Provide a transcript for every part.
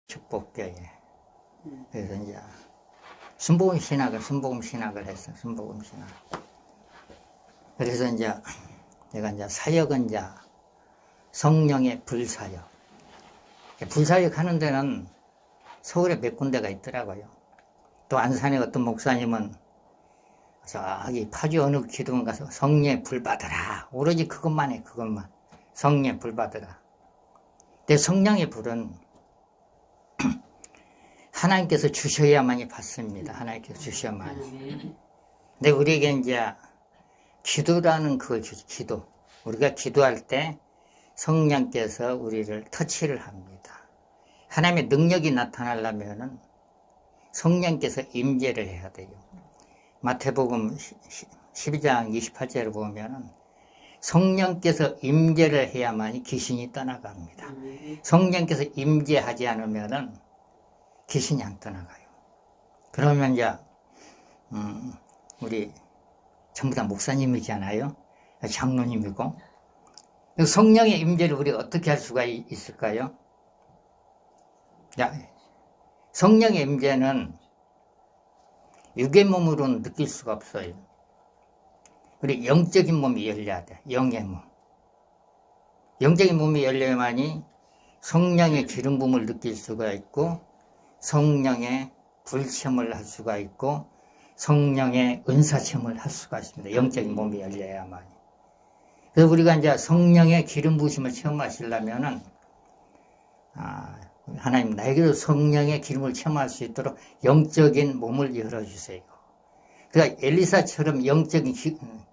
축복교회. 그래서 이제 순복음 신학을 했어. 순복음 신학. 그래서 이제 내가 이제 사역은 이제 성령의 불사역. 불사역 하는 데는 서울에 몇 군데가 있더라고요. 또 안산에 어떤 목사님은 저기 파주 어느 기둥 가서 성령의 불 받으라. 오로지 그것만 해, 그것만. 성령의 불 받으라. 근데 성령의 불은 하나님께서 주셔야만이 받습니다. 하나님께서 주셔야만이. 근데 우리에게 이제 기도라는 그걸 주죠. 기도. 우리가 기도할 때 성령께서 우리를 터치를 합니다. 하나님의 능력이 나타나려면은 성령께서 임재를 해야 돼요. 마태복음 12장 28절을 보면은 성령께서 임재를 해야만이 귀신이 떠나갑니다. 성령께서 임재하지 않으면은 귀신이 안 떠나가요. 그러면 이제 우리 전부 다 목사님이잖아요. 장로님이고. 성령의 임재를 우리가 어떻게 할 수가 있을까요? 성령의 임재는 육의 몸으로는 느낄 수가 없어요. 우리 영적인 몸이 열려야 돼. 영의 몸. 영적인 몸이 열려야만이 성령의 기름 부음을 느낄 수가 있고 성령의 불체험을 할 수가 있고 성령의 은사체험을 할 수가 있습니다. 영적인 몸이 열려야만이. 그래서 우리가 이제 성령의 기름 부으심을 체험하시려면은 하나님 나에게도 성령의 기름을 체험할 수 있도록 영적인 몸을 열어주세요. 그러니까 엘리사처럼 영적인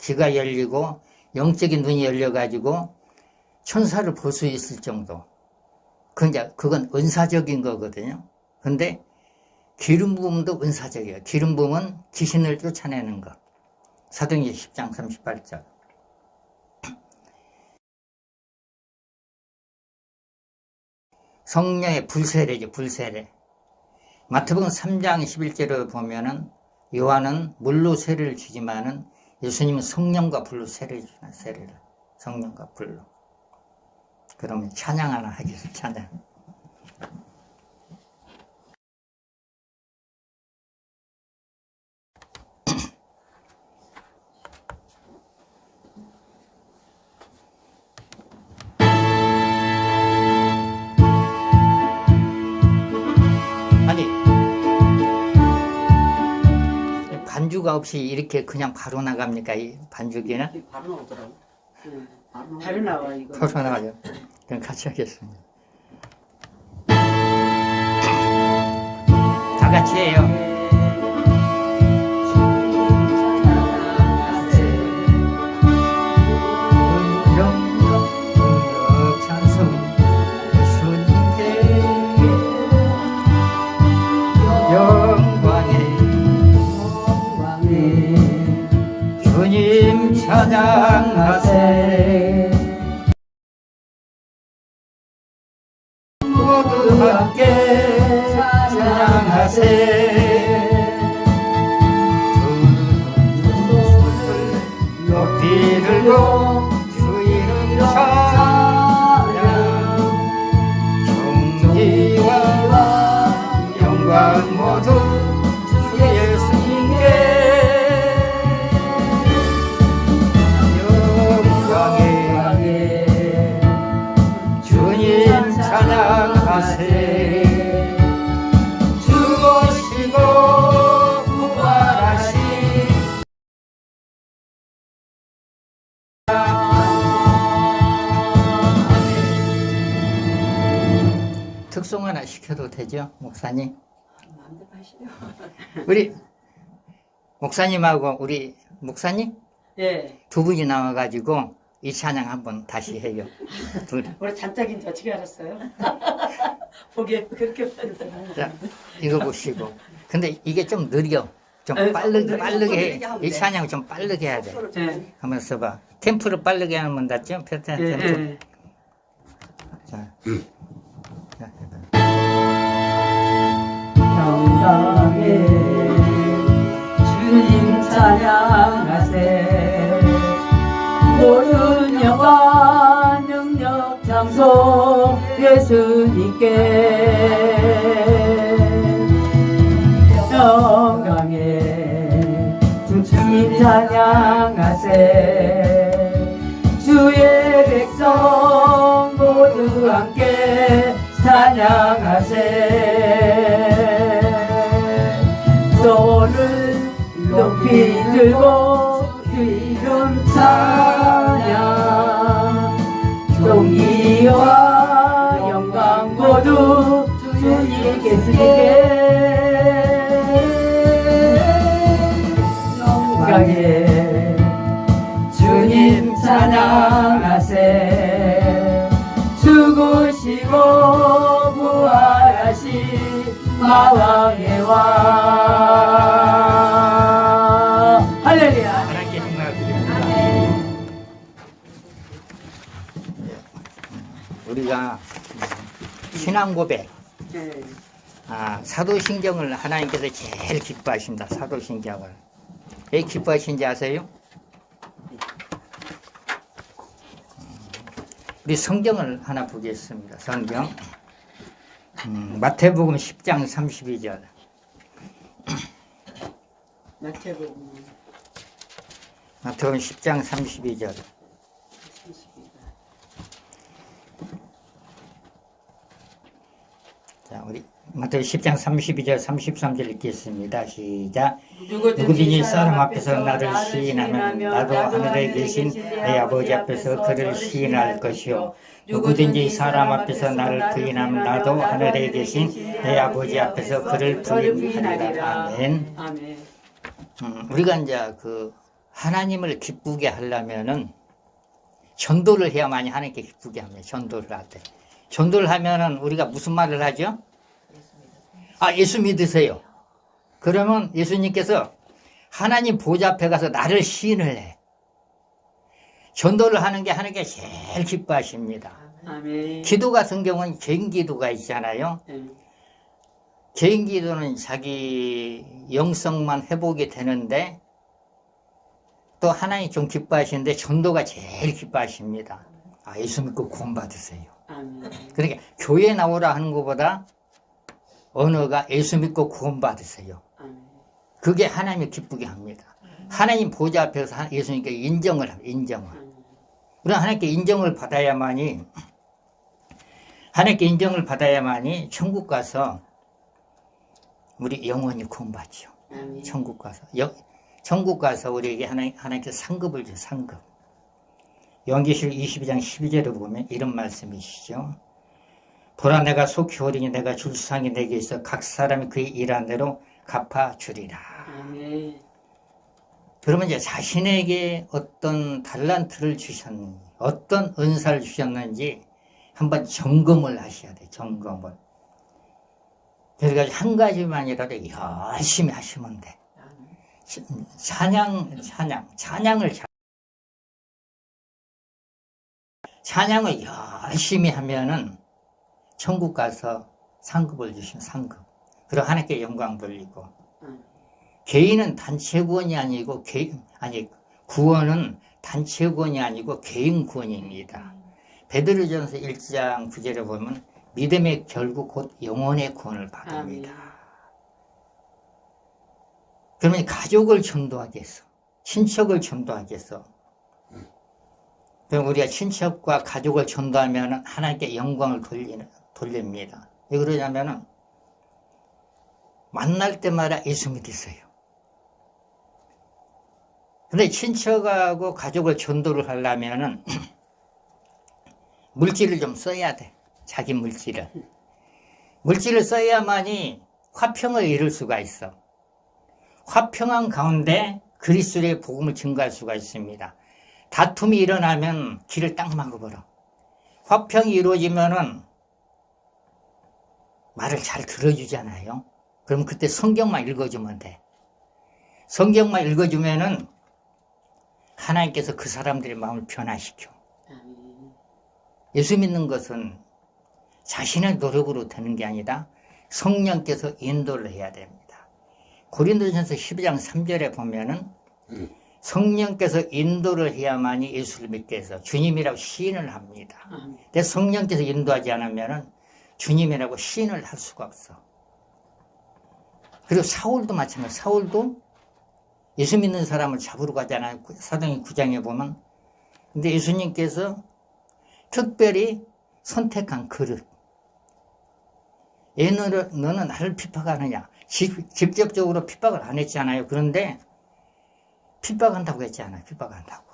귀가 열리고 영적인 눈이 열려가지고 천사를 볼 수 있을 정도. 그건 은사적인 거거든요. 근데 기름 부음도 은사적이에요. 기름 부음은 귀신을 쫓아내는 것. 사도행전 10장 38절. 성령의 불세례죠, 불세례. 마태복음 3장 11절을 보면은 요한은 물로 세례를 주지만은 예수님은 성령과 불로 세례를 주나, 세례를. 성령과 불로. 그러면 찬양 하나 하겠습니다, 찬양. 반주가 없이 이렇게 그냥 바로 나갑니까? 이 반주기는? 바로 나오더라고. 바로 나와, 이거. 바로 나가죠. 그럼 같이 하겠습니다. 다 같이 해요. 주님 찬양하세. 모두 함께 찬양하세. 두 손을 높이 들고 주 이름 찬양. 존귀와 영광 모두 주 예수님께. 찬양하세. 죽으시고 부활하신 특송 하나 시켜도 되죠, 목사님? 마음대로 하시죠. 우리 목사님하고 우리 목사님? 예. 두 분이 나와가지고 이 찬양 한번 다시 해요. 우리 단짝인지 어떻게 알았어요? 보기에 그렇게 봤어요. 자, 이거 보시고. 근데 이게 좀 느려. 좀 빠르게 해. 이 찬양 좀 빠르게 해야 돼. 네. 한번 써봐. 템포를 빠르게 하면 닿죠? 템포. 예. 자. 영광에 주님 찬양하세. 모든 영광 능력 장소 예수님께 찬양하세. 주의 백성 모두 함께 찬양하세. 손을 높이 들고 주 이름 찬양. 존귀와 영광 모두 주님께 드리게. 영광에 주님 찬양하세. 죽으시고 부활하신 마왕의 왕. 할렐루야. 하나님께 행복을 드립니다. 우리가 신앙 고백, 네. 사도신경을 하나님께서 제일 기뻐하십니다. 사도신경을. 왜 기뻐하신지 아세요? 우리 성경을 하나 보겠습니다. 성경. 마태복음 10장 32절. 마태복음 10장 32절. 자, 우리 마태복음 10장 32절 33절 읽겠습니다. 시작. 누구든지 사람 앞에서 나를 시인하면 나도 하늘에 계신 내 아버지 앞에서 그를 시인할 것이요, 누구든지 사람 앞에서 나를 부인하면 나도 하늘에 계신 내 아버지 앞에서 그를 부인하리라. 아멘. 우리가 이제 그 하나님을 기쁘게 하려면은 전도를 해야만이 하나님께 기쁘게 합니다. 전도를 할 때. 전도를 하면은 우리가 무슨 말을 하죠? 예수 믿으세요. 그러면 예수님께서 하나님 보좌 앞에 가서 나를 시인을 해. 전도를 하는 게 하나님께 제일 기뻐하십니다. 아멘. 기도 같은 경우는 개인 기도가 있잖아요. 개인 기도는 자기 영성만 회복이 되는데 또 하나님 좀 기뻐하시는데 전도가 제일 기뻐하십니다. 예수 믿고 구원받으세요. 아멘. 그러니까 교회 나오라 하는 것보다 언어가 예수 믿고 구원받으세요. 그게 하나님을 기쁘게 합니다. 하나님 보좌 앞에서 예수님께 인정을 합니다. 인정을. 그럼 하나님께 인정을 받아야만이 천국 가서 우리 영원히 구원받죠. 천국 가서 우리에게 하나님께서 상급을 줘. 상급. 요한계시록 22장 12절에 보면 이런 말씀이시죠. 보라, 내가 속히 오리니 내가 줄 상이 내게 있어 각 사람이 그의 일한 대로 갚아주리라. 아멘. 그러면 이제 자신에게 어떤 달란트를 주셨는지, 어떤 은사를 주셨는지 한번 점검을 하셔야 돼요. 점검을. 그래서 한 가지만이라도 열심히 하시면 돼. 찬양을 열심히 하면은 천국 가서 상급을 주시면 상급. 그리고 하나님께 영광 돌리고. 개인은 단체 구원이 아니고 구원은 단체 구원이 아니고 개인 구원입니다. 베드로전서 1장 9절에 보면 믿음의 결국 곧 영혼의 구원을 받습니다. 그러면 가족을 전도하겠어. 친척을 전도하겠어. 그럼 우리가 친척과 가족을 전도하면 하나님께 영광을 돌립니다. 왜 그러냐면은 만날 때마다 예수 믿으세요. 근데 친척하고 가족을 전도를 하려면은 물질을 좀 써야 돼. 자기 물질을. 물질을 써야만이 화평을 이룰 수가 있어. 화평한 가운데 그리스도의 복음을 증거할 수가 있습니다. 다툼이 일어나면 길을 딱 막아버려. 화평이 이루어지면은 말을 잘 들어주잖아요. 그럼 그때 성경만 읽어주면 돼. 성경만 읽어주면은 하나님께서 그 사람들의 마음을 변화시켜. 예수 믿는 것은 자신의 노력으로 되는 게 아니라 성령께서 인도를 해야 됩니다. 고린도전서 12장 3절에 보면은 성령께서 인도를 해야만이 예수를 믿게 해서 주님이라고 시인을 합니다. 근데 성령께서 인도하지 않으면은 주님이라고 시인을 할 수가 없어. 그리고 사울도 마찬가지야. 사울도 예수 믿는 사람을 잡으러 가잖아요. 사도행 9장에 보면. 근데 예수님께서 특별히 선택한 그릇. 너는 나를 핍박하느냐. 직접적으로 핍박을 안 했잖아요. 그런데 핍박한다고 했잖아요. 핍박한다고.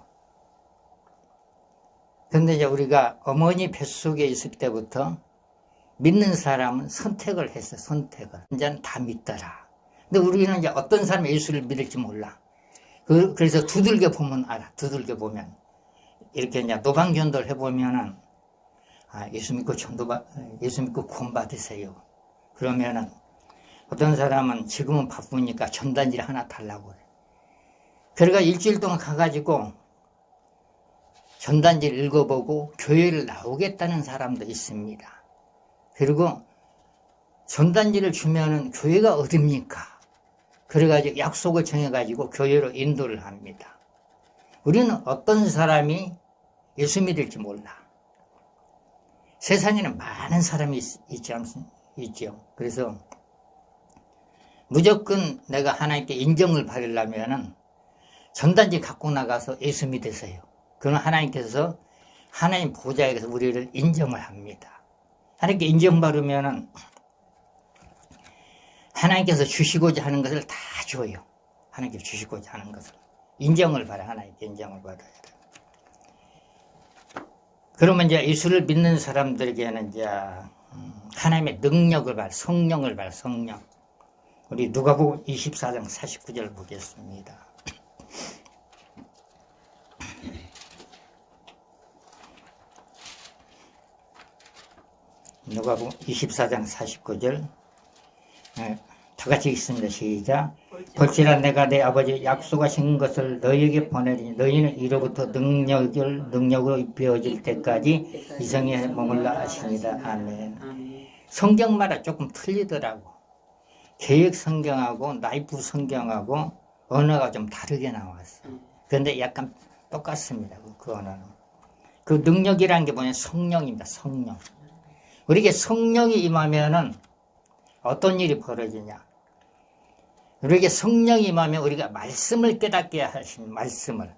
그런데 이제 우리가 어머니 뱃속에 있을 때부터 믿는 사람은 선택을 했어요. 선택을. 이제는 다 믿더라. 근데 우리는 이제 어떤 사람이 예수를 믿을지 몰라. 그래서 두들겨 보면 알아. 두들겨 보면. 이렇게 이제 노방전도를 해보면은, 예수 믿고 예수 믿고 구원 받으세요. 그러면은, 어떤 사람은 지금은 바쁘니까 전단지를 하나 달라고 그래. 그래가 일주일 동안 가가지고 전단지를 읽어보고 교회를 나오겠다는 사람도 있습니다. 그리고 전단지를 주면은 교회가 어딥니까? 그래가지고 약속을 정해가지고 교회로 인도를 합니다. 우리는 어떤 사람이 예수 믿을지 몰라. 세상에는 많은 사람이 있죠. 그래서 무조건 내가 하나님께 인정을 받으려면은 전단지 갖고 나가서 예수 믿으세요. 그럼 하나님께서 하나님 보좌에서 우리를 인정을 합니다. 하나님께 인정받으면은 하나님께서 주시고자 하는 것을 다 줘요. 하나님께 주시고자 하는 것을. 인정을 받아요. 하나님께 인정을 받아야 돼요. 그러면 이제 예수를 믿는 사람들에게는 이제 하나님의 능력을 받아, 성령을 받아, 성령. 우리 누가복음 24장 49절 보겠습니다. 누가복음 24장 49절. 다 같이 읽습니다. 시작. 볼지라 내가 내 아버지 약속하신 것을 너희에게 보내리니 너희는 이로부터 능력으로 입혀질 때까지 이 성에 머물라 하시니라. 아멘. 성경마다 조금 틀리더라고. 개역 성경하고 나이프 성경하고 언어가 좀 다르게 나왔어. 그런데 약간 똑같습니다. 그 언어는. 그 능력이라는 게 뭐냐? 성령입니다. 성령. 우리에게 성령이 임하면은 어떤 일이 벌어지냐? 우리에게 성령이 임하면 우리가 말씀을 깨닫게 하신 말씀을.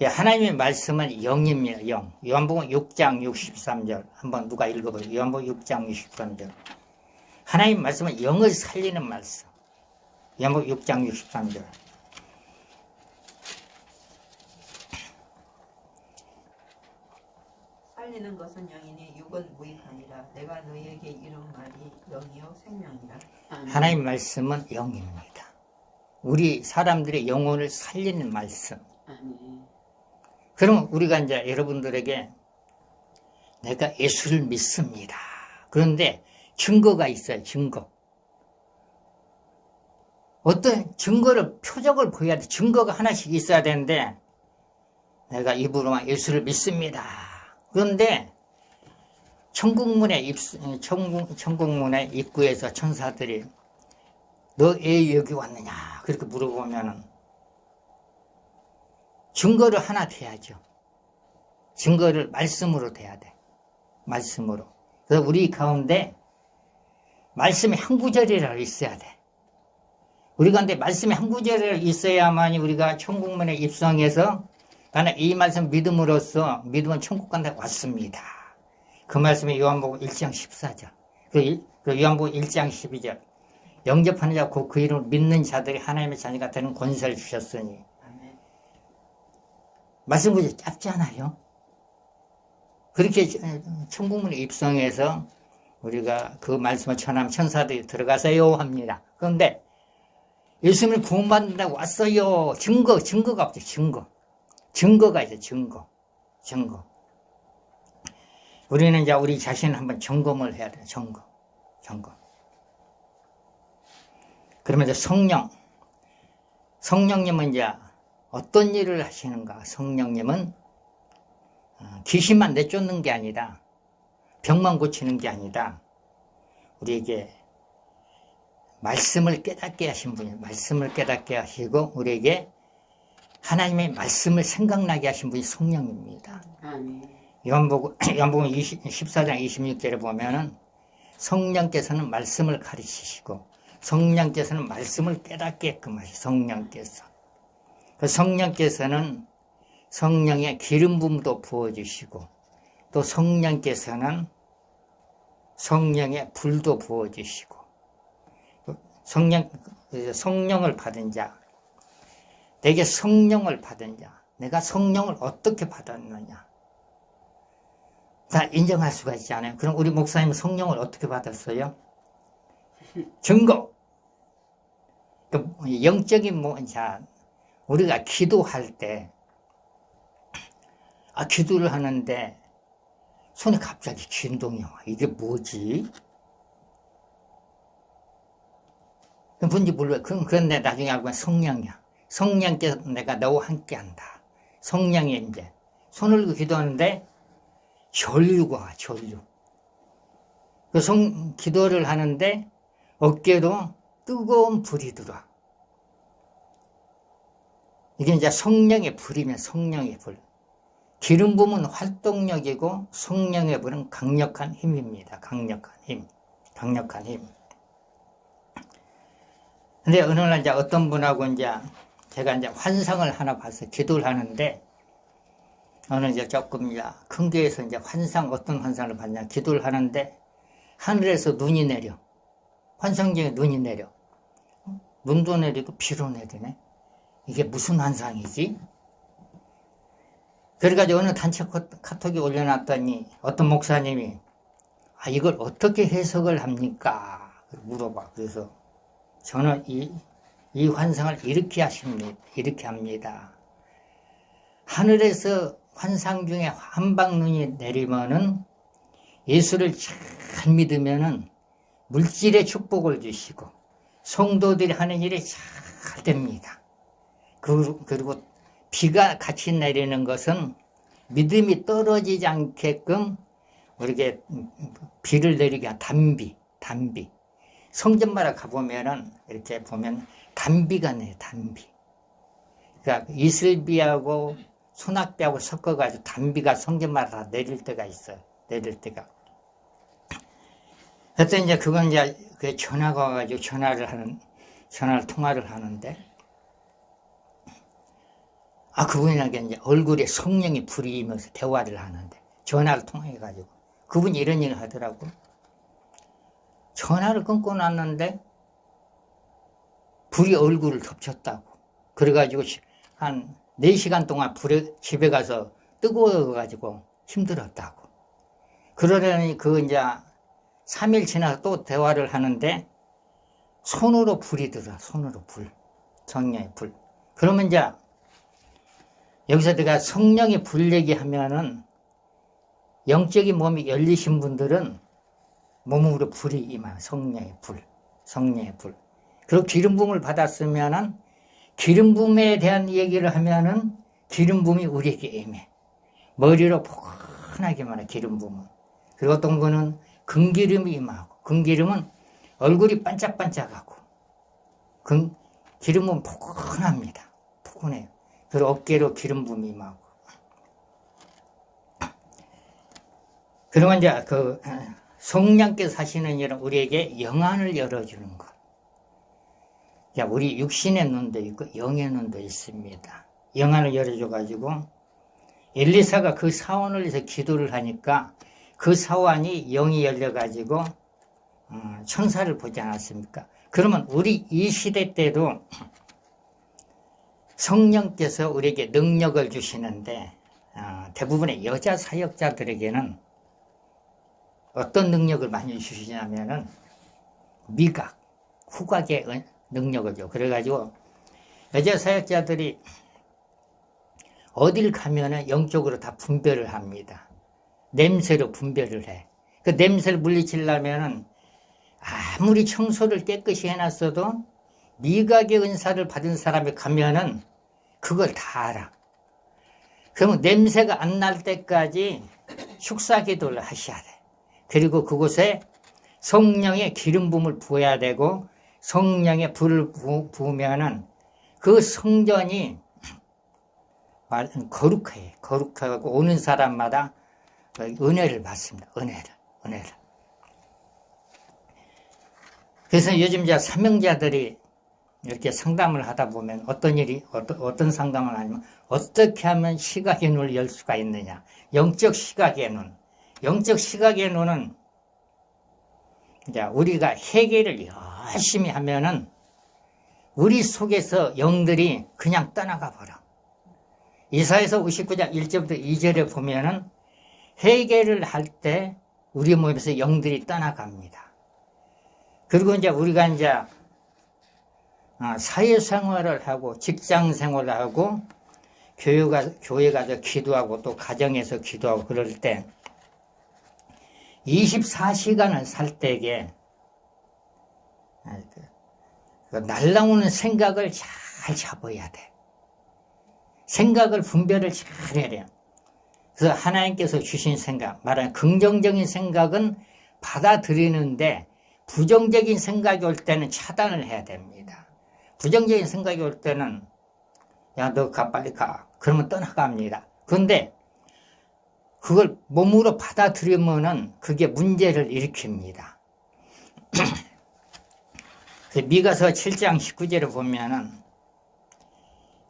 하나님의 말씀은 영입니다. 영. 요한복음 6장 63절. 한번 누가 읽어봐요. 요한복음 6장 63절. 하나님 말씀은 영을 살리는 말씀. 요한복음 6장 63절. 살리는 것은 영이니 육은 무익하니라. 내가 너희에게 이룬 말이 영이요 생명이라. 하나님 말씀은 영입니다. 우리 사람들의 영혼을 살리는 말씀. 그럼 우리가 이제 여러분들에게 내가 예수를 믿습니다. 그런데 증거가 있어요. 증거. 어떤 증거를, 표적을 보여야 돼. 증거가 하나씩 있어야 되는데 내가 입으로만 예수를 믿습니다. 그런데 천국문의 입구에서 천사들이 너 왜 여기 왔느냐 그렇게 물어보면은 증거를 하나 대야죠. 증거를 말씀으로 대야 돼. 말씀으로. 그래서 우리 가운데 말씀이 한 구절이라도 있어야 돼. 우리 가운데 말씀이 한 구절이라도 있어야만이 우리가 천국문에 입성해서 나는 이 말씀 믿음으로써 믿으면 천국 간다고 왔습니다. 그 말씀이 요한복음 1장 14절. 그 요한복음 1장 12절. 영접하는 자 곧 그 이름을 믿는 자들이 하나님의 자녀가 되는 권세를 주셨으니. 말씀 구절 짧잖아요. 그렇게 천국문에 입성해서 우리가 그 말씀을 전하면 천사들이 들어가세요 합니다. 그런데 예수님을 구원받는다고 왔어요. 증거가 없죠. 증거가 있어요. 증거. 우리는 이제 우리 자신을 한번 점검을 해야 돼요. 점검. 그러면 이제 성령님은 이제 어떤 일을 하시는가? 성령님은 귀신만 내쫓는 게 아니라 병만 고치는 게 아니라 우리에게 말씀을 깨닫게 하신 분이에요. 말씀을 깨닫게 하시고 우리에게 하나님의 말씀을 생각나게 하신 분이 성령입니다. 요한복음 14장 26절에 보면은 성령께서는 말씀을 가르치시고 성령께서는 말씀을 깨닫게끔 하시고 성령께서 성령께서는 성령의 기름 부음도 부어주시고 또 성령께서는 성령의 불도 부어주시고 성령을 받은 자, 내게 성령을 받은 자, 내가 성령을 어떻게 받았느냐 다 인정할 수가 있지 않아요? 그럼 우리 목사님은 성령을 어떻게 받았어요? 증거. 영적인 자, 우리가 기도할 때 기도를 하는데 손에 갑자기 진동이 와. 이게 뭐지? 뭔지 몰라요. 그런데 나중에 알고 보면 성령이야. 성령께서 내가 너와 함께 한다. 성령이 이제 손을 들고 기도하는데 전류가 와, 전류. 기도를 하는데 어깨로 뜨거운 불이 들어와. 이게 이제 성령의 불이면 성령의 불. 기름 부음은 활동력이고 성령의 불은 강력한 힘입니다. 강력한 힘. 강력한 힘. 근데 어느 날 이제 어떤 분하고 제가 환상을 하나 봐서 기도를 하는데 어느 이제 조금 큰 교회에서 어떤 환상을 봤냐. 기도를 하는데 하늘에서 눈이 내려. 환상 중에 눈이 내려. 눈도 내리고 비도 내리네. 이게 무슨 환상이지? 그래가지고 어느 단체 카톡에 올려놨더니 어떤 목사님이 이걸 어떻게 해석을 합니까? 물어봐. 그래서 저는 이 환상을 이렇게 합니다. 하늘에서 환상 중에 한방눈이 내리면은 예수를 잘 믿으면은 물질의 축복을 주시고 성도들이 하는 일이 잘 됩니다. 그리고 비가 같이 내리는 것은 믿음이 떨어지지 않게끔 우리에게 비를 내리게 한 단비. 성전마다 가보면은 이렇게 보면 단비가 내요, 단비. 그러니까 이슬비하고 소낙비하고 섞어가지고 단비가 성전마다 내릴 때가 있어요. 내릴 때가. 그래서 그건 그 전화가 와가지고 통화를 하는데 그분에게 얼굴에 성령이 불이 임해서 대화를 하는데 전화를 통해가지고 그분이 이런 얘기를 하더라고. 전화를 끊고 났는데 불이 얼굴을 덮쳤다고. 그래가지고 한 4시간 동안 집에 가서 뜨거워가지고 힘들었다고. 그러더니 3일 지나서 또 대화를 하는데 손으로 불이 들어. 손으로 불. 성령의 불. 그러면 여기서 내가 성령의 불 얘기하면은 영적인 몸이 열리신 분들은 몸으로 불이 임해요. 성령의 불. 그리고 기름 부음을 받았으면은 기름 부음에 대한 얘기를 하면은 기름 부음이 우리에게 임해. 머리로 포근하게 말해 기름 부음은. 그리고 어떤 분은 금기름이 임하고 금기름은 얼굴이 반짝반짝하고 기름은 포근합니다. 포근해요. 그리고 어깨로 기름 부음이 임하고. 그러면 성령께서 하시는 일은 우리에게 영안을 열어주는 것. 우리 육신의 눈도 있고 영의 눈도 있습니다. 영안을 열어줘가지고 엘리사가 그 사원을 위해서 기도를 하니까 그 사원이 영이 열려가지고 천사를 보지 않았습니까? 그러면 우리 이 시대 때도 성령께서 우리에게 능력을 주시는데 대부분의 여자 사역자들에게는 어떤 능력을 많이 주시냐면은 미각, 후각의 능력을 줘. 그래가지고 여자 사역자들이 어딜 가면은 영적으로 다 분별을 합니다. 냄새로 분별을 해. 그 냄새를 물리치려면은 아무리 청소를 깨끗이 해놨어도 미각의 은사를 받은 사람이 가면은 그걸 다 알아. 그러면 냄새가 안 날 때까지 축사기도를 하셔야 돼. 그리고 그곳에 성령의 기름 부음을 부어야 되고 성령의 불을 부으면은 그 성전이 거룩해. 거룩하고 오는 사람마다 은혜를 받습니다. 은혜를. 그래서 요즘 사명자들이 이렇게 상담을 하다 보면 어떤 상담을 하냐면 어떻게 하면 시각의 눈을 열 수가 있느냐. 영적 시각의 눈. 영적 시각의 눈은 이제 우리가 해결을 열심히 하면은 우리 속에서 영들이 그냥 떠나가 버려. 이사야서 59장 1절부터 2절에 보면은 해결을 할 때 우리 몸에서 영들이 떠나갑니다. 그리고 이제 우리가 이제 사회생활을 하고 직장생활을 하고 교회 가서 기도하고 또 가정에서 기도하고 그럴 때 24시간을 살 때에 날라오는 생각을 잘 잡아야 돼. 생각을 분별을 잘 해야 돼요. 그래서 하나님께서 주신 생각, 말하는 긍정적인 생각은 받아들이는데 부정적인 생각이 올 때는 차단을 해야 됩니다. 부정적인 생각이 올 때는 야, 너 빨리 가. 그러면 떠나갑니다. 그런데 그걸 몸으로 받아들이면은 그게 문제를 일으킵니다. 미가서 7장 19절을 보면은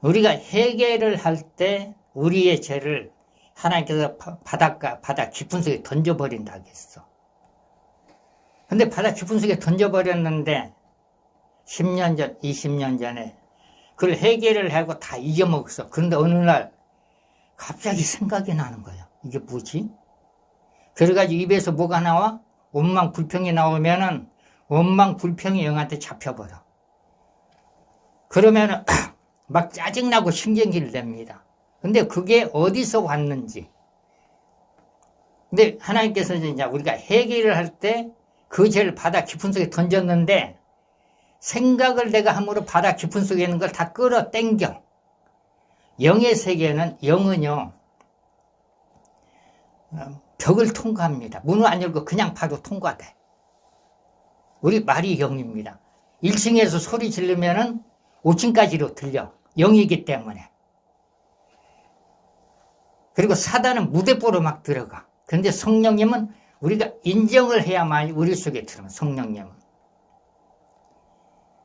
우리가 해결을 할 때 우리의 죄를 하나님께서 바다 깊은 속에 던져버린다고 했어. 근데 바다 깊은 속에 던져버렸는데 10년 전, 20년 전에 그걸 해결을 하고 다 잊어먹었어. 그런데 어느 날 갑자기 생각이 나는 거야. 이게 뭐지? 그래가지고 입에서 뭐가 나와? 원망 불평이 나오면은 원망 불평이 영한테 잡혀버려. 그러면은 막 짜증나고 신경질 냅니다. 근데 그게 어디서 왔는지. 근데 하나님께서 이제 우리가 해결을 할 때 그 죄를 바다 깊은 속에 던졌는데 생각을 내가 함으로 바다 깊은 속에 있는 걸 다 끌어당겨. 영의 세계는 영은요 벽을 통과합니다. 문을 안 열고 그냥 봐도 통과돼. 우리 말이 영입니다. 1층에서 소리 지르면은 5층까지로 들려. 영이기 때문에. 그리고 사단은 무대뽀로 막 들어가. 그런데 성령님은 우리가 인정을 해야만 우리 속에 들어요. 성령님은.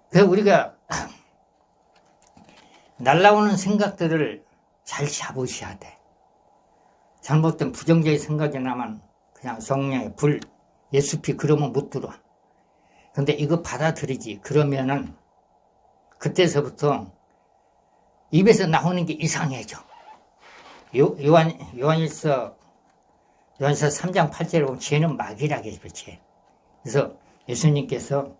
그래서 우리가 날라오는 생각들을 잘 잡으셔야 돼. 잘못된 부정적인 생각이 나면 그냥 성령의 불, 예수피 그러면 못 들어와. 근데 이거 받아들이지. 그러면은 그때서부터 입에서 나오는 게 이상해져. 요한일서 3장 8절에 보면 죄는 마귀라고 했죠. 죄. 그래서 예수님께서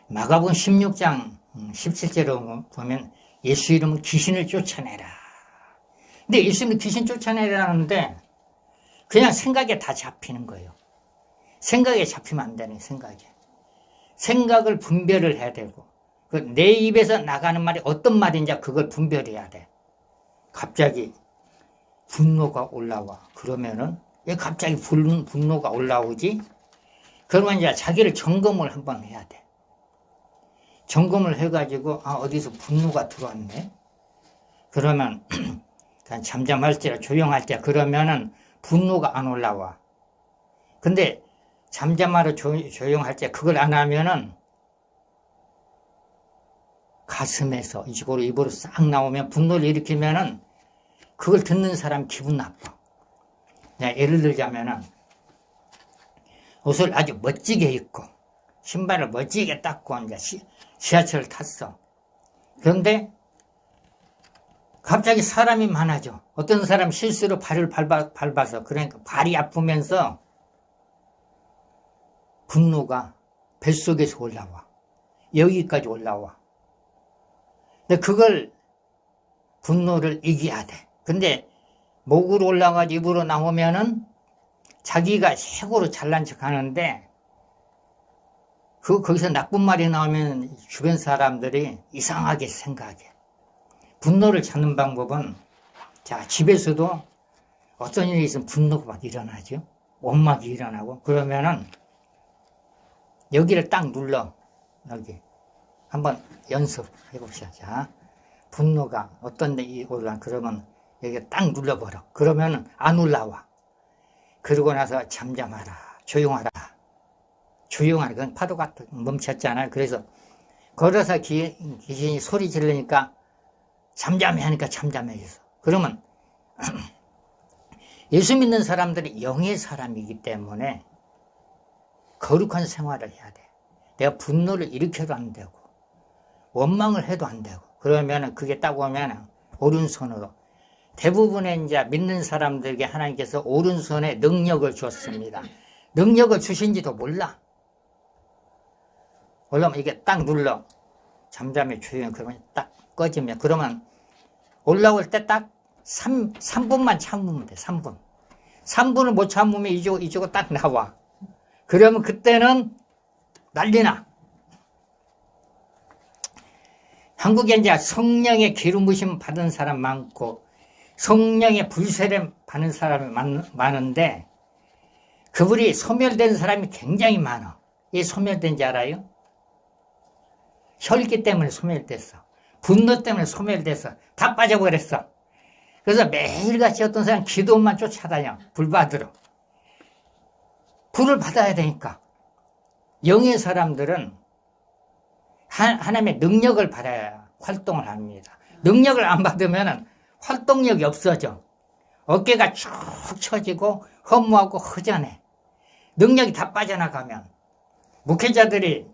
마가복음 16장 17절에 보면 예수 이름은 귀신을 쫓아내라. 근데 예수님은 귀신 쫓아내라는데 그냥 생각에 다 잡히는 거예요. 생각에 잡히면 안 되는 생각에. 생각을 분별을 해야 되고 내 입에서 나가는 말이 어떤 말인지 그걸 분별해야 돼. 갑자기 분노가 올라와. 그러면은 왜 갑자기 분노가 올라오지? 그러면 이제 자기를 점검을 한번 해야 돼. 점검을 해가지고 어디서 분노가 들어왔네. 그러면 잠잠할 때 조용할 때 그러면은 분노가 안 올라와. 근데 잠잠하러 조용할 때 그걸 안 하면은 가슴에서 이쪽으로 입으로 싹 나오면 분노를 일으키면은 그걸 듣는 사람 기분 나빠. 예를 들자면은 옷을 아주 멋지게 입고 신발을 멋지게 닦고 이제 지하철을 탔어. 그런데 갑자기 사람이 많아져. 어떤 사람 실수로 발을 밟아서 그러니까 발이 아프면서 분노가 뱃속에서 올라와. 여기까지 올라와. 근데 그걸 분노를 이겨야 돼. 근데 목으로 올라가서 입으로 나오면은 자기가 최고로 잘난 척 하는데 거기서 나쁜 말이 나오면 주변 사람들이 이상하게 생각해. 분노를 찾는 방법은 집에서도 어떤 일이 있으면 분노가 막 일어나죠. 원망이 일어나고 그러면은 여기를 딱 눌러. 여기 한번 연습해 봅시다. 자, 분노가 어떤 데 올라 그러면 여기 딱 눌러버려. 그러면은 안 올라와. 그러고 나서 잠잠하라. 조용하라. 조용하라. 그건 파도가 멈췄잖아요. 그래서 걸어서 귀신이 소리 지르니까 잠잠해 하니까 잠잠해졌어. 그러면 예수 믿는 사람들이 영의 사람이기 때문에 거룩한 생활을 해야 돼. 내가 분노를 일으켜도 안 되고 원망을 해도 안 되고 그러면 그게 딱 오면 오른손으로 대부분의 이제 믿는 사람들에게 하나님께서 오른손에 능력을 줬습니다. 능력을 주신지도 몰라. 올라오면 이게 딱 눌러. 잠잠해 조용히 그러면 딱 꺼지면 그러면 올라올 때 딱 3분만 참으면 돼. 3분. 3분을 못 참으면 이쪽으로 딱 나와. 그러면 그때는 난리나. 한국에 이제 성령의 기름 부심 받은 사람 많고 성령의 불세례 받는 사람이 많은데 그분이 소멸된 사람이 굉장히 많아. 왜 소멸된지 알아요? 혈기 때문에 소멸됐어. 분노 때문에 소멸됐어. 다 빠져버렸어. 그래서 매일같이 어떤 사람 기도만 쫓아다녀. 불 받으러. 불을 받아야 되니까. 영의 사람들은 하나님의 능력을 받아야 활동을 합니다. 능력을 안 받으면 활동력이 없어져. 어깨가 축 처지고 허무하고 허전해. 능력이 다 빠져나가면 목회자들이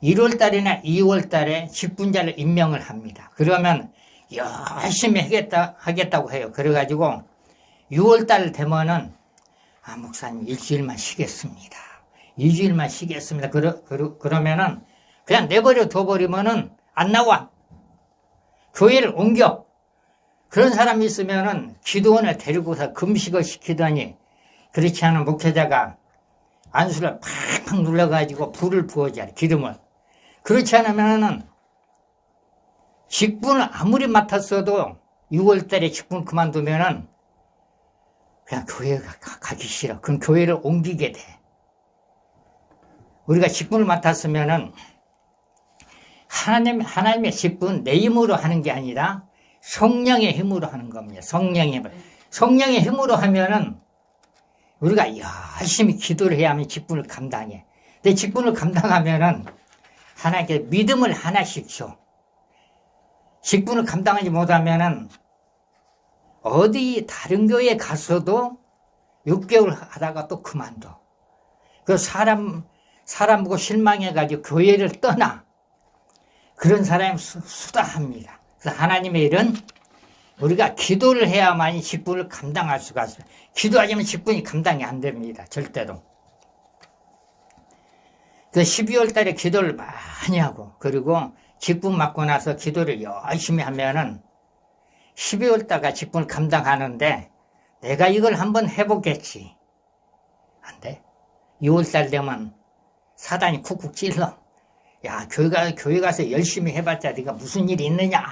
1월달이나 2월달에 직분자를 임명을 합니다. 그러면 열심히 하겠다고 해요. 그래가지고 6월달 되면은 목사님 일주일만 쉬겠습니다. 2주일만 쉬겠습니다. 그러면은 그냥 내버려 둬버리면은 안 나와. 교회를 옮겨. 그런 사람이 있으면은 기도원에 데리고서 금식을 시키더니 그렇지 않은 목회자가 안수를 팍팍 눌러가지고 불을 부어줘야 돼. 기름을. 그렇지 않으면은 직분을 아무리 맡았어도 6월달에 직분 그만두면은 그냥 교회가 가기 싫어. 그럼 교회를 옮기게 돼. 우리가 직분을 맡았으면은 하나님의 직분 내 힘으로 하는 게 아니라 성령의 힘으로 하는 겁니다. 성령의 힘으로 하면은 우리가 열심히 기도를 해야 하면 직분을 감당해. 근데 직분을 감당하면은 하나님께 믿음을 하나씩 줘. 직분을 감당하지 못하면은 어디 다른 교회에 가서도 6개월 하다가 또 그만둬. 그 사람 보고 실망해가지고 교회를 떠나. 그런 사람이 수다합니다. 그래서 하나님의 일은 우리가 기도를 해야만이 직분을 감당할 수가 있어요. 기도하지 않으면 직분이 감당이 안 됩니다. 절대로. 그 12월 달에 기도를 많이 하고 그리고 직분 맡고 나서 기도를 열심히 하면은 12월 달가 직분을 감당하는데 내가 이걸 한번 해보겠지. 안 돼. 6월 달 되면 사단이 쿡쿡 찔러. 야, 교회 가서 열심히 해봤자 네가 무슨 일이 있느냐.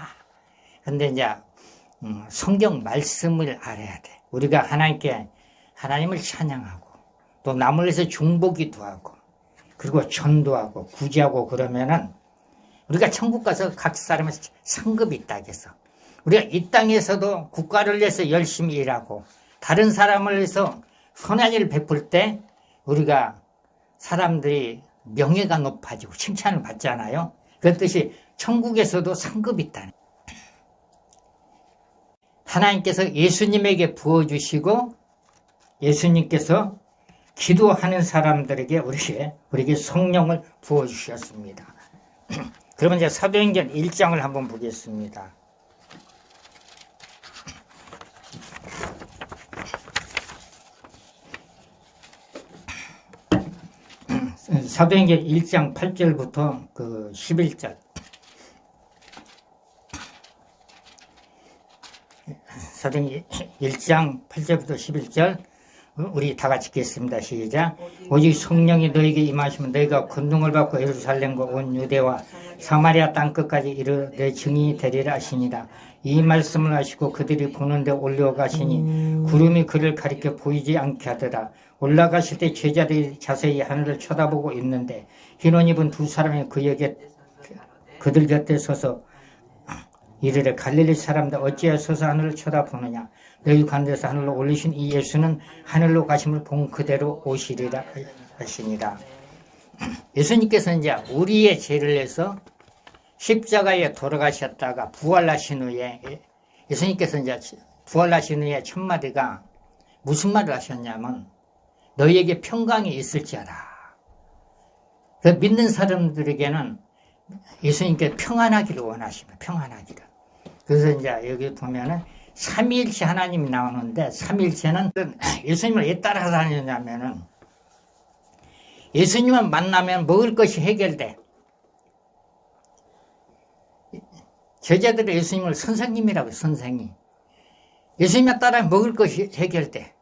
근데 이제 성경 말씀을 알아야 돼. 우리가 하나님을 찬양하고 또 남을 위해서 중보기도 하고 그리고 전도하고 구제하고 그러면은 우리가 천국 가서 각 사람의 상급이 있다 해서 우리가 이 땅에서도 국가를 위해서 열심히 일하고 다른 사람을 위해서 선한 일을 베풀 때 우리가 사람들이 명예가 높아지고 칭찬을 받잖아요. 그렇듯이 천국에서도 상급이 있다는. 하나님께서 예수님에게 부어주시고 예수님께서 기도하는 사람들에게 우리에게 성령을 부어주셨습니다. 그러면 이제 사도행전 1장을 한번 보겠습니다. 사도행전 1장 8절부터 11절. 사도행전 1장 8절부터 11절. 우리 다 같이 읽겠습니다. 시작. 오직 성령이 너에게 임하시면 너희가 권능을 받고 예루살렘과 온 유대와 사마리아 땅끝까지 이르러 내 증인이 되리라 하시니라. 이 말씀을 하시고 그들이 보는데 올라가시니 구름이 그를 가리켜 보이지 않게 하더라. 올라가실 때 제자들이 자세히 하늘을 쳐다보고 있는데 흰옷 입은 두 사람이 그들 곁에 서서 이르되 갈릴리 사람들 어찌하여 서서 하늘을 쳐다보느냐. 너희 가운데서 하늘로 올리신 이 예수는 하늘로 가심을 본 그대로 오시리라 하시니라. 예수님께서 이제 우리의 죄를 내서 십자가에 돌아가셨다가 부활하신 후에 예수님께서 이제 부활하신 후에 첫 마디가 무슨 말을 하셨냐면 너희에게 평강이 있을지어다. 그래서 믿는 사람들에게는 예수님께 평안하기를 원하십니다. 평안하기를. 그래서 이제 여기 보면은 삼위일체 하나님이 나오는데 삼위일체는 예수님을 왜 따라다니냐면은 예수님을 만나면 먹을 것이 해결돼. 제자들이 예수님을 선생님이라고 선생님. 예수님에 따라 먹을 것이 해결돼.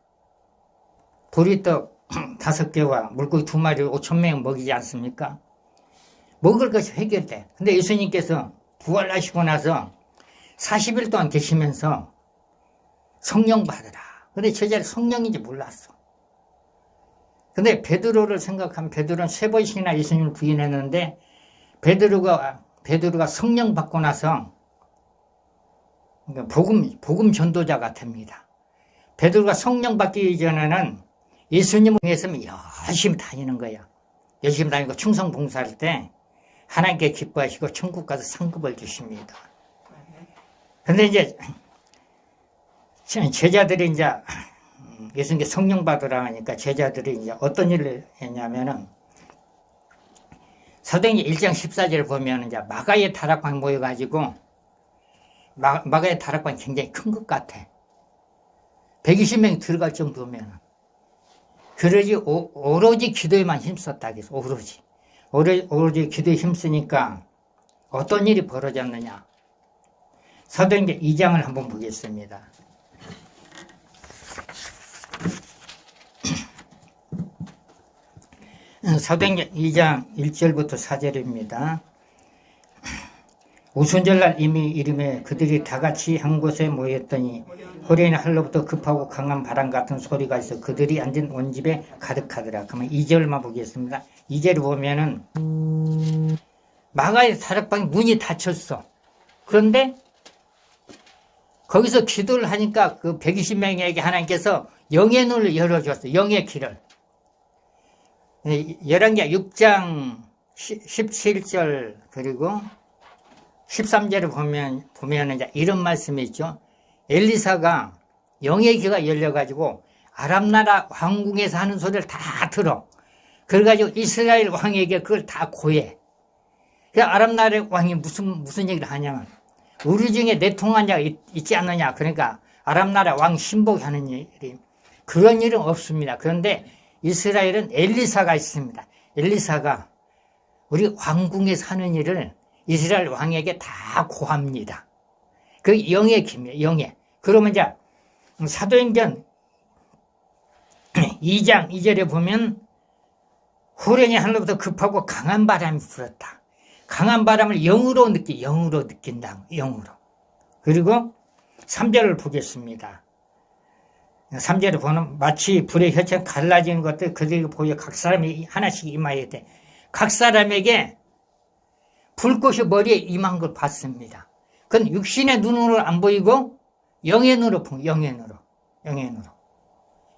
보리떡 5개와 물고기 2마리 5,000명 먹이지 않습니까? 먹을 것이 해결돼. 근데 예수님께서 부활하시고 나서 40일 동안 계시면서 성령 받으라. 근데 제자들이 성령인지 몰랐어. 근데 베드로를 생각하면 베드로는 3번씩이나 예수님을 부인했는데 베드로가 성령 받고 나서 복음 전도자가 됩니다. 베드로가 성령 받기 이전에는 예수님을 위해서는 열심히 다니는 거야. 열심히 다니고 충성 봉사할 때 하나님께 기뻐하시고 천국 가서 상급을 주십니다. 근데 이제 제자들이 이제 예수님께 성령 받으라 하니까 제자들이 이제 어떤 일을 했냐면은 사도행전 1장 14절을 보면 이제 마가의 다락방 모여가지고 마가의 다락방이 굉장히 큰 것 같아. 120명이 들어갈 정도면 그러지 오로지 기도에만 힘썼다. 그래서 오로지 기도에 힘쓰니까 어떤 일이 벌어졌느냐. 사도행전 2장을 한번 보겠습니다. 사도행전 2장 1절부터 4절입니다. 오순절날 이미 이름에 그들이 다 같이 한 곳에 모였더니 호련히 하늘로부터 급하고 강한 바람 같은 소리가 있어 그들이 앉은 온 집에 가득하더라. 그러면 2절만 보겠습니다. 2절을 보면은 마가의 다락방에 문이 닫혔어. 그런데 거기서 기도를 하니까 그 120명에게 하나님께서 영의 눈을 열어줬어요. 영의 길을. 열왕기하 6장 17절 그리고 13절을 보면 이제 이런 말씀이 있죠. 엘리사가 영의 귀가 열려가지고 아람나라 왕궁에서 하는 소리를 다 들어. 그래가지고 이스라엘 왕에게 그걸 다 고해. 그래서 아람나라 왕이 무슨 얘기를 하냐면 우리 중에 내통한 자가 있지 않느냐. 그러니까 아람나라 왕 신복하는 일이 그런 일은 없습니다. 그런데 이스라엘은 엘리사가 있습니다. 엘리사가 우리 왕궁에서 하는 일을 이스라엘 왕에게 다 고합니다. 그 영의 김이에요. 영의. 그러면 이제 사도행전 2장 2절에 보면 호련히 하늘로부터 급하고 강한 바람이 불었다. 강한 바람을 영으로 느낀다. 영으로. 그리고 3절을 보겠습니다. 3절을 보면 마치 불의 혀처럼 갈라진 것들 그들에게 보여 각 사람이 하나씩 임하여야 돼. 각 사람에게 불꽃이 머리에 임한 걸 봤습니다. 그건 육신의 눈으로 안 보이고 영의 눈으로 본 영의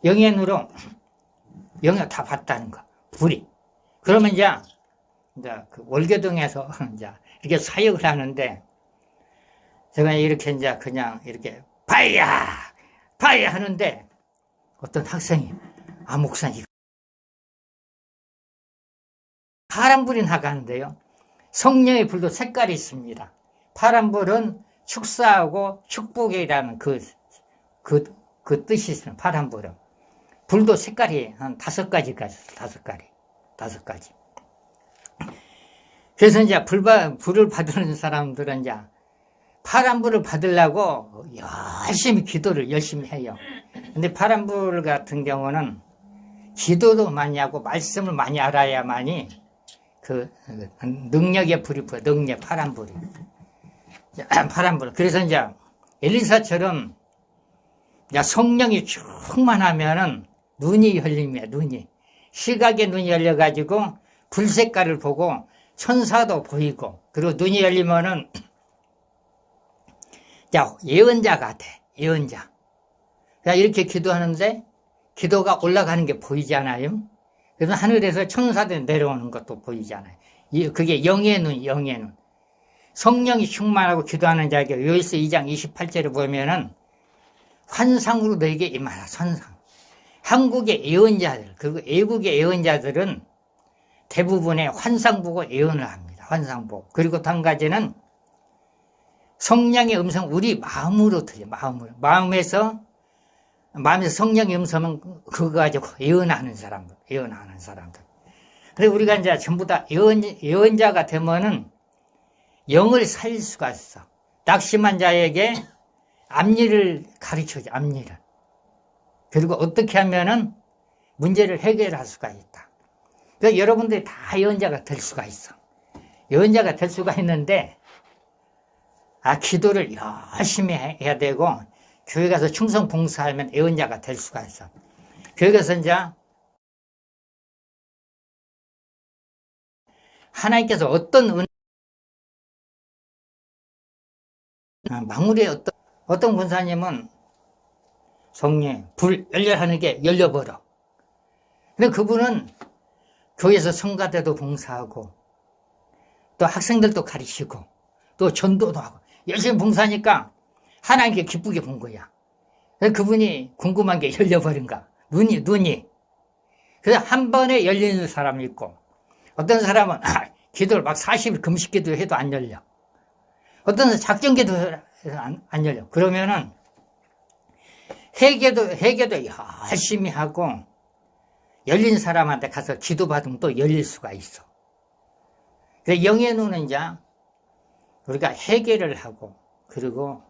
눈으로 다 봤다는 거. 불이. 그러면 이제 그 월계동에서 이제 이렇게 사역을 하는데 제가 이렇게 이제 그냥 이렇게 파이야 하는데 어떤 학생이 목사님 파란불이 나가는데요. 성령의 불도 색깔이 있습니다. 파란불은 축사하고 축복이라는 그 뜻이 있습니다. 파란불은. 불도 색깔이 한 5가지가 있어요. 5가지. 그래서 이제 불을 받는 사람들은 이제 파란불을 받으려고 열심히 기도를 열심히 해요. 근데 파란불 같은 경우는 기도도 많이 하고 말씀을 많이 알아야만이 그 능력의 불이 보여. 능력 파란불이. 파란불. 그래서 이제 엘리사처럼 성령이 충만하면은 눈이 열립니다. 눈이. 시각의 눈이 열려가지고 불 색깔을 보고 천사도 보이고 그리고 눈이 열리면은 예언자가 돼. 예언자. 이렇게 기도하는데 기도가 올라가는 게 보이잖아요. 그래서 하늘에서 천사들 내려오는 것도 보이잖아요. 그게 영의 눈, 영의 눈. 성령이 충만하고 기도하는 자에게 요에스 2장 28절에 보면은 환상으로 너에게 임하라, 환상. 한국의 예언자들, 그리고 외국의 예언자들은 대부분의 환상 보고 예언을 합니다. 환상 보고. 그리고 또 한 가지는 성령의 음성, 우리 마음으로 들려, 마음으로. 마음에서 성령의 음성은 그거 가지고 예언하는 사람들, 예언하는 사람들. 그래서 우리가 이제 전부 다 예언자가 되면은 영을 살릴 수가 있어. 낙심한 자에게 앞일을 가르쳐줘, 앞일을. 그리고 어떻게 하면은 문제를 해결할 수가 있다. 그래서 여러분들이 다 예언자가 될 수가 있어. 예언자가 될 수가 있는데, 기도를 열심히 해야 되고, 교회 가서 충성 봉사하면 예언자가 될 수가 있어. 교회 가서 이제 하나님께서 망우리에 어떤 권사님은 성령, 불 열렬하는 게 열려버려. 근데 그분은 교회에서 성가대도 봉사하고, 또 학생들도 가르치고, 또 전도도 하고, 열심히 봉사하니까 하나님께 기쁘게 본 거야. 그래서 그분이 궁금한 게 열려버린가. 눈이. 그래서 한 번에 열리는 사람이 있고, 어떤 사람은 기도를 막 40일 금식 기도해도 안 열려. 어떤 사람은 작정 기도해도 안 열려. 그러면은 회개도 열심히 하고 열린 사람한테 가서 기도받으면 또 열릴 수가 있어. 그래서 영의 눈은 이제 우리가 회개를 하고, 그리고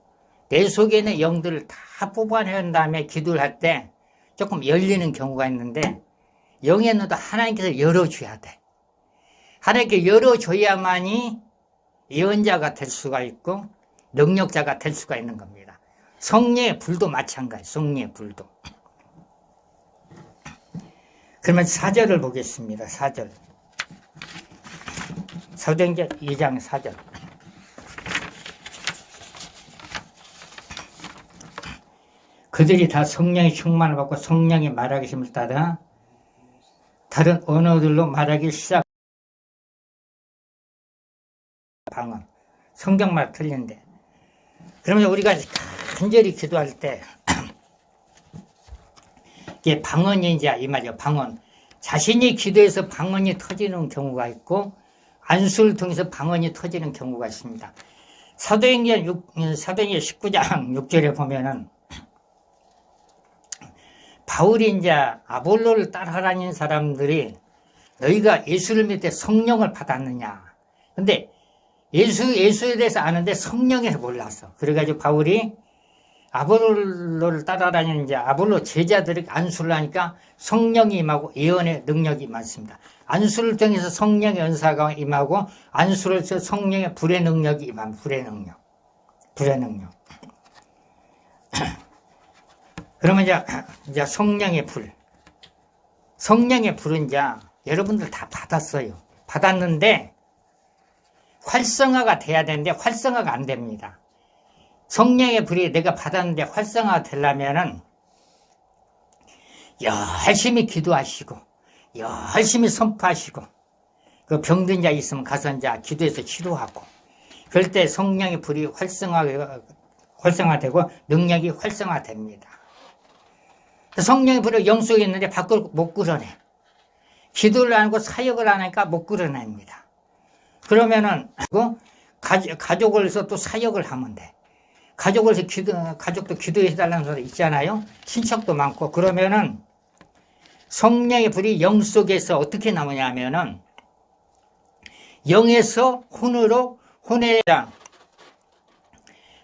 내 속에 있는 영들을 다 뽑아낸 다음에 기도를 할 때 조금 열리는 경우가 있는데, 영의 눈도 하나님께서 열어줘야 돼. 하나님께 열어줘야만이 예언자가 될 수가 있고 능력자가 될 수가 있는 겁니다. 성령의 불도 마찬가지, 성령의 불도. 그러면 4절을 보겠습니다. 4절. 사도행전 2장 4절. 그들이 다 성령의 충만을 받고 성령의 말하기심을 따라 다른 언어들로 말하기 시작. 방언. 성경말 틀린데. 그러면 우리가 간절히 기도할 때 이게 방언이 이제 이 말이에요. 방언. 자신이 기도해서 방언이 터지는 경우가 있고 안수를 통해서 방언이 터지는 경우가 있습니다. 사도행전 19장 6절에 보면은 바울이 이제 아볼로를 따라다니는 사람들이 너희가 예수를 믿을 때 성령을 받았느냐. 근데 예수에 대해서 아는데 성령에 몰랐어. 그래가지고 바울이 아볼로를 따라다니는 이제 아볼로 제자들에게 안수를 하니까 성령이 임하고 예언의 능력이 많습니다. 안수를 통해서 성령의 은사가 임하고 안수를 통해서 성령의 불의 능력이 임합니다. 불의 능력. 그러면 이제 성령의 불. 성령의 불은 이제 여러분들 다 받았어요. 받았는데 활성화가 돼야 되는데 활성화가 안 됩니다. 성령의 불이 내가 받았는데 활성화가 되려면은 열심히 기도하시고 열심히 선포하시고 그 병든 자 있으면 가서 이제 기도해서 치료하고 그럴 때 성령의 불이 활성화되고 능력이 활성화됩니다. 성령의 불이 영 속에 있는데 밖으로 못 끌어내. 기도를 안 하고 사역을 안 하니까 못 끌어냅니다. 그러면은 가족을 해서 또 사역을 하면 돼. 가족도 기도해달라는 소리 있잖아요. 친척도 많고. 그러면은 성령의 불이 영 속에서 어떻게 나오냐 하면은 영에서 혼에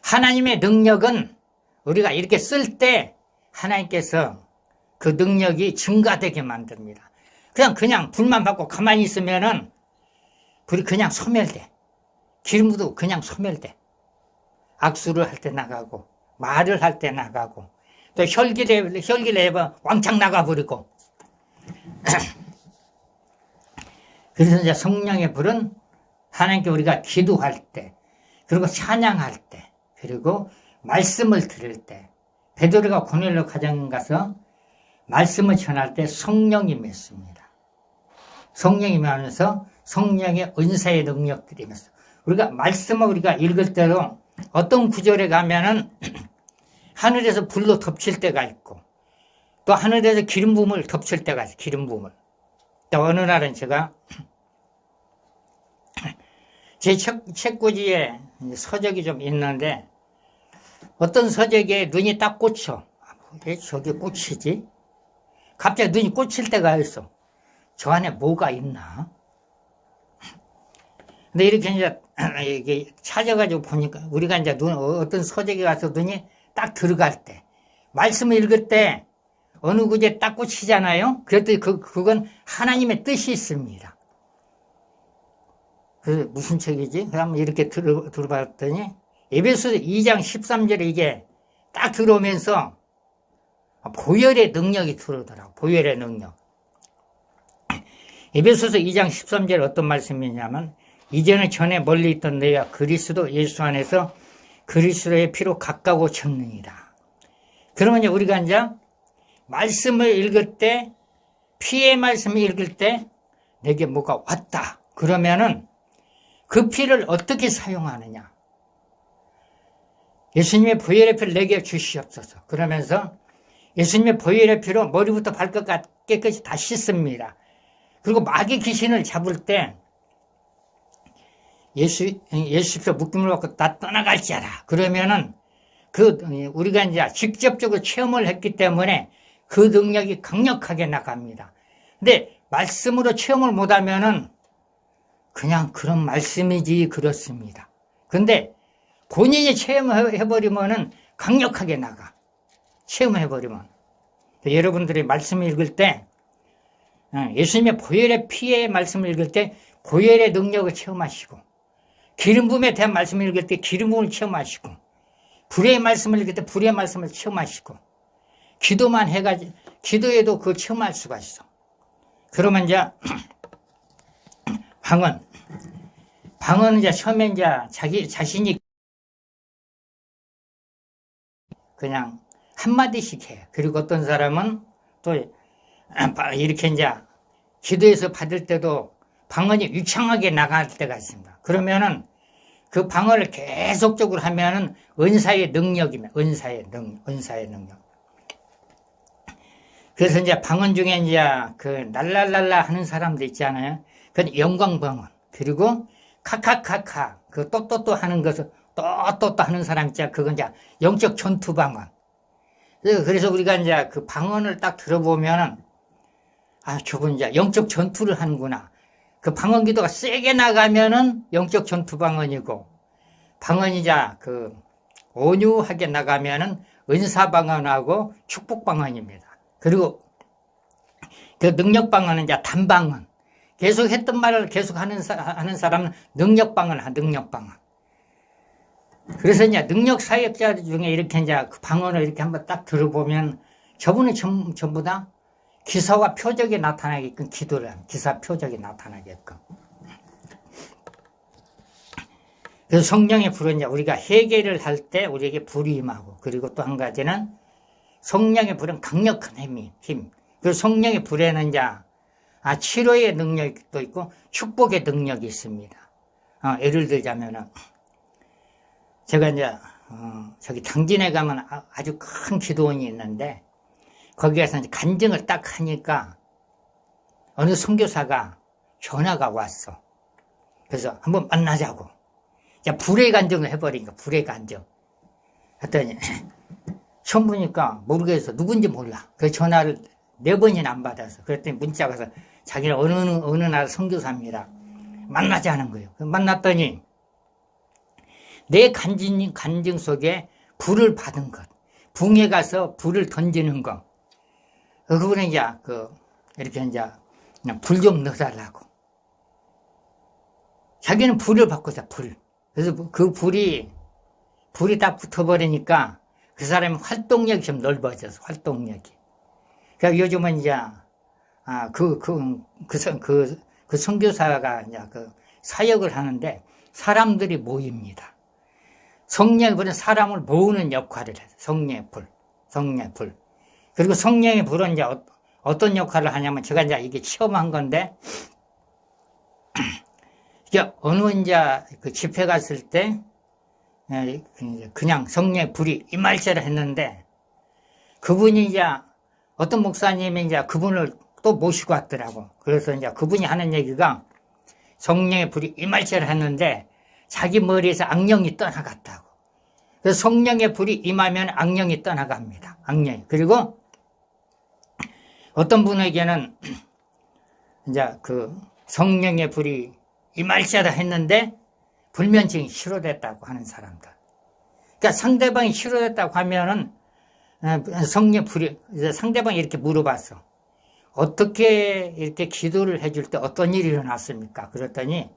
하나님의 능력은 우리가 이렇게 쓸 때 하나님께서 그 능력이 증가되게 만듭니다. 그냥 불만 받고 가만히 있으면은 불이 그냥 소멸돼. 기름도 그냥 소멸돼. 악수를 할 때 나가고 말을 할 때 나가고 또 혈기를 해봐 왕창 나가버리고. 그래서 이제 성령의 불은 하나님께 우리가 기도할 때 그리고 찬양할 때 그리고 말씀을 들을 때 베드로가 고넬료 가정 가서 말씀을 전할 때 성령이 맺습니다. 성령이면서 성령의 은사의 능력들이면서 우리가 말씀을 우리가 읽을 때도 어떤 구절에 가면은 하늘에서 불로 덮칠 때가 있고 또 하늘에서 기름 부음을 덮칠 때가 있어요. 기름 부음을. 또 어느 날은 제가 제 책꽂이에 서적이 좀 있는데 어떤 서적에 눈이 딱 꽂혀. 왜 저게 꽂히지? 갑자기 눈이 꽂힐 때가 있어. 저 안에 뭐가 있나? 근데 이렇게 이제 이게 찾아가지고 보니까 우리가 이제 어떤 서적에 가서 눈이 딱 들어갈 때, 말씀을 읽을 때 어느 구절에 딱 꽂히잖아요? 그랬더니 그건 하나님의 뜻이 있습니다. 그래서 무슨 책이지? 그러면 이렇게 들어봤더니 에베소서 2장 13절에 이게 딱 들어오면서 보혈의 능력이 들어오더라고. 보혈의 능력. 에베소서 2장 13절 어떤 말씀이냐면 이제는 전에 멀리 있던 너희가 그리스도 예수 안에서 그리스도의 피로 가까워졌느니라. 그러면 이제 우리가 이제 말씀을 읽을 때 피의 말씀을 읽을 때 내게 뭐가 왔다. 그러면은 그 피를 어떻게 사용하느냐. 예수님의 보혈의 피를 내게 주시옵소서. 그러면서 예수님의 보혈의 피로 머리부터 발끝까지 깨끗이 다 씻습니다. 그리고 마귀 귀신을 잡을 때 예수께서 묶임을 받고 다 떠나갈지어다. 그러면은 우리가 이제 직접적으로 체험을 했기 때문에 그 능력이 강력하게 나갑니다. 근데 말씀으로 체험을 못하면은 그냥 그런 말씀이지 그렇습니다. 근데 본인이 체험해버리면은 강력하게 나가. 체험해버리면. 여러분들이 말씀을 읽을 때 예수님의 보혈의 피의 말씀을 읽을 때 보혈의 능력을 체험하시고 기름 부음에 대한 말씀을 읽을 때 기름 부음을 체험하시고 불의 말씀을 읽을 때 불의 말씀을 체험하시고 기도만 해가지고 기도에도 그걸 체험할 수가 있어. 그러면 이제 방언은 이제 처음에 이제 자신이 그냥 한마디씩 해요. 그리고 어떤 사람은 또 이렇게 이제 기도에서 받을 때도 방언이 유창하게 나갈 때가 있습니다. 그러면은 그 방언을 계속적으로 하면은 은사의 능력입니다. 은사의 능력. 그래서 이제 방언 중에 이제 그 날랄랄라 하는 사람도 있잖아요. 그건 영광 방언. 그리고 카카카카 그 또또또 하는 것을 또또또 하는 사람 있잖아요. 그건 이제 영적 전투 방언. 그래서 우리가 이제 그 방언을 딱 들어보면은 저분 이제 영적 전투를 하는구나. 그 방언 기도가 세게 나가면은 영적 전투 방언이고, 방언이 이제 그 온유하게 나가면은 은사 방언하고 축복 방언입니다. 그리고 그 능력 방언은 이제 단방언. 계속 했던 말을 계속 하는 사람은 능력 방언, 능력 방언. 그래서 이제 능력 사역자 중에 이렇게 이제 그 방언을 이렇게 한번 딱 들어보면 저분은 전부 다 기사와 표적이 나타나게끔 기도를 합니다. 기사 표적이 나타나게끔. 그래서 성령의 불은 이제 우리가 회개를 할 때 우리에게 불이 임하고, 그리고 또 한 가지는 성령의 불은 강력한 힘. 그리고 성령의 불에는 이제 치료의 능력도 있고 축복의 능력이 있습니다. 예를 들자면은 제가 이제 저기 당진에 가면 아주 큰 기도원이 있는데 거기 가서 이제 간증을 딱 하니까 어느 선교사가 전화가 왔어. 그래서 한번 만나자고. 야, 불의 간증을 해버리니까 불의 간증. 했더니 처음 보니까 모르겠어. 누군지 몰라. 그 전화를 4번이나 안 받아서. 그랬더니 문자가 와서 자기는 어느 나라 선교사입니다. 만나자는 거예요. 만났더니 내 간증 속에 불을 받은 것, 붕에 가서 불을 던지는 것, 그분은 이제 이렇게 이제 불 좀 넣어달라고. 자기는 불을 받고서 불. 그래서 그 불이 딱 붙어버리니까 그 사람의 활동력이 좀 넓어져서 활동력이. 그러니까 요즘은 이제 그 선교사가 이제 그 사역을 하는데 사람들이 모입니다. 성령의 불은 사람을 모으는 역할을 해요. 성령의 불. 그리고 성령의 불은 이제 어떤 역할을 하냐면 제가 이제 이게 체험한 건데 이제 어느 이제 그 집회 갔을 때 그냥 성령의 불이 임할지라 했는데 그분이 이제 어떤 목사님이 이제 그분을 또 모시고 왔더라고. 그래서 이제 그분이 하는 얘기가 성령의 불이 임할지라 했는데 자기 머리에서 악령이 떠나갔다고. 그래서 성령의 불이 임하면 악령이 떠나갑니다. 악령이. 그리고 어떤 분에게는 이제 그 성령의 불이 임할지라 했는데 불면증이 치료됐다고 하는 사람들. 그러니까 상대방이 치료됐다고 하면은 성령 불이, 상대방이 이렇게 물어봤어. 어떻게 이렇게 기도를 해줄 때 어떤 일이 일어났습니까? 그랬더니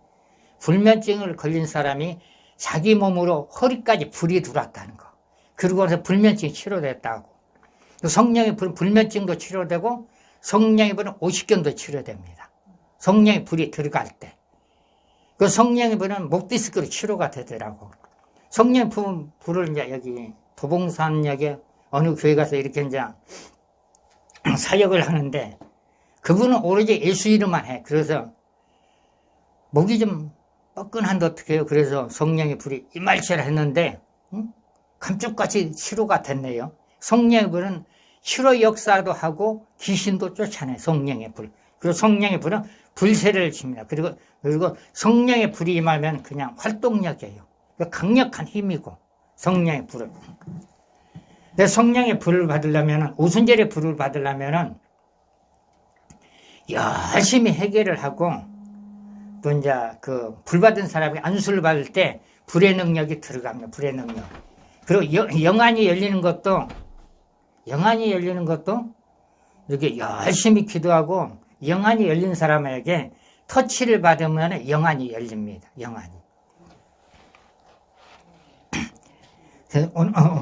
불면증을 걸린 사람이 자기 몸으로 허리까지 불이 들어왔다는 거. 그리고 나서 불면증이 치료됐다고. 성령의 불면증도 치료되고 성령의 불은 오십견도 치료됩니다. 성령의 불이 들어갈 때. 그 성령의 불은 목디스크로 치료가 되더라고. 성령의 불을 이제 여기 도봉산역에 어느 교회 가서 이렇게 이제 사역을 하는데 그분은 오로지 예수 이름만 해. 그래서 목이 좀 뻐근한데 어떻게 해요? 그래서 성령의 불이 임할지라 했는데 감쪽같이 치료가 됐네요. 성령의 불은 치료 역사도 하고 귀신도 쫓아내. 성령의 불. 그리고 성령의 불은 불세를 칩니다. 그리고 성령의 불이 임하면 그냥 활동력이에요. 강력한 힘이고 성령의 불을. 근데 성령의 불을 받으려면 오순절의 불을 받으려면 열심히 해결을 하고 또 이제 그 불 받은 사람이 안수를 받을 때 불의 능력이 들어갑니다. 불의 능력. 그리고 영안이 열리는 것도 이렇게 열심히 기도하고 영안이 열린 사람에게 터치를 받으면 영안이 열립니다. 영안이.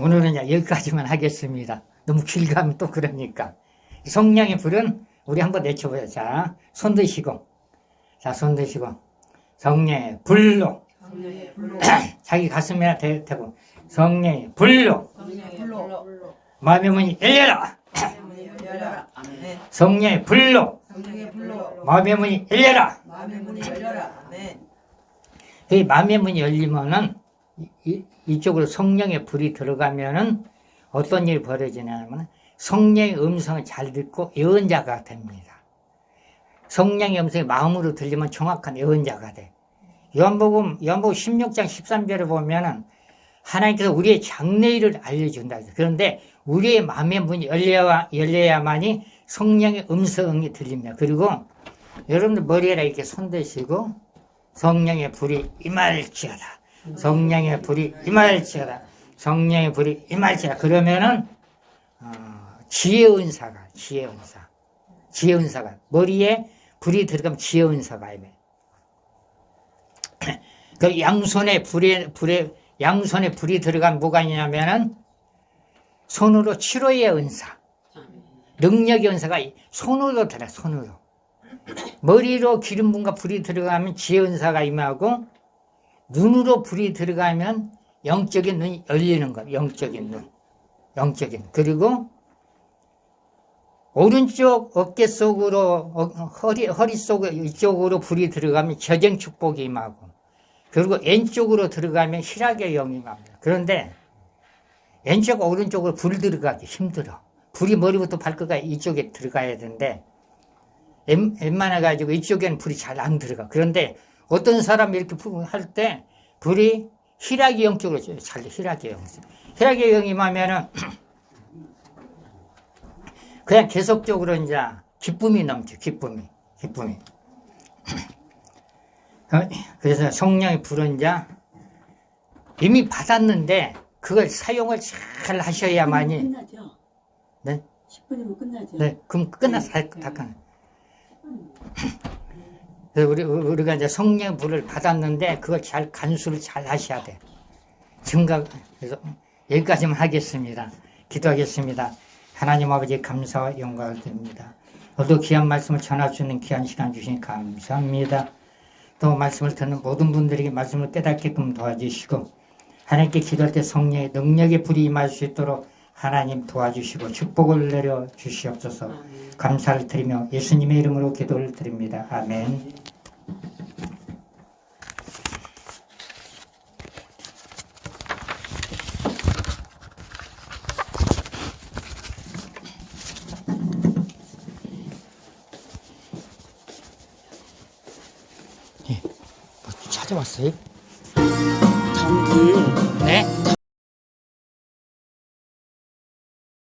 오늘은 여기까지만 하겠습니다. 너무 길가면 또 그러니까. 성령의 불은 우리 한번 내쳐보자. 자, 손 드시고. 자, 손 드시고. 성령의 불로. 자기 가슴에 대고. 성령의 불로. 마음의 문이 열려라. 성령의 불로. 마음의 문이 열려라. 그 마음의 문이 열리면은 이쪽으로 성령의 불이 들어가면은 어떤 일이 벌어지냐면 성령의 음성을 잘 듣고 예언자가 됩니다. 성령의 음성이 마음으로 들리면 정확한 예언자가 돼. 요한복음 16장 13절에 보면은 하나님께서 우리의 장래일을 알려준다. 그런데 우리의 마음의 문이 열려야만이 성령의 음성이 들립니다. 그리고 여러분들 머리에다 이렇게 손대시고 성령의 불이 임할지어다. 성령의 불이 임할지어다. 성령의 불이 임할지어다. 그러면은 지혜은사가 머리에 불이 들어가면 지혜은사가 아니에요. 그 양손에 불이 들어가면 뭐가 있냐면은 손으로 치료의 은사, 능력의 은사가 손으로 들어가. 손으로 머리로 기름 분과 불이 들어가면 지혜 은사가 임하고 눈으로 불이 들어가면 영적인 눈이 열리는 거예요. 영적인 눈. 그리고 오른쪽 어깨 속으로 허리 속 이쪽으로 불이 들어가면 저정 축복이 임하고 그리고 왼쪽으로 들어가면 희락의 영이 임합니다. 그런데 왼쪽 오른쪽으로 불 들어가기 힘들어. 불이 머리부터 발끝까지 이쪽에 들어가야 되는데 웬만해가지고 이쪽에는 불이 잘 안 들어가. 그런데 어떤 사람이 이렇게 할 때 불이 희락의 영 쪽으로 잘 희락의 영. 희락의 영이 임하면은 그냥 계속적으로 이제 기쁨이 넘쳐. 기쁨이. 그래서 성령의 불은 이제 이미 받았는데 그걸 사용을 잘 하셔야만이. 끝나죠? 네? 10분이면 끝나죠? 네, 그럼 끝나서 다 끝나. 그래서 우리가 이제 성령의 불을 받았는데 그걸 잘 간수를 잘 하셔야 돼. 그래서 여기까지만 하겠습니다. 기도하겠습니다. 하나님 아버지 감사와 영광을 드립니다. 오늘도 귀한 말씀을 전할 수 있는 귀한 시간 주시니 감사합니다. 또 말씀을 듣는 모든 분들에게 말씀을 깨닫게끔 도와주시고 하나님께 기도할 때 성령의 능력의 불이 임할 수 있도록 하나님 도와주시고 축복을 내려 주시옵소서. 감사를 드리며 예수님의 이름으로 기도를 드립니다. 아멘. 가져왔어요? 당근 네?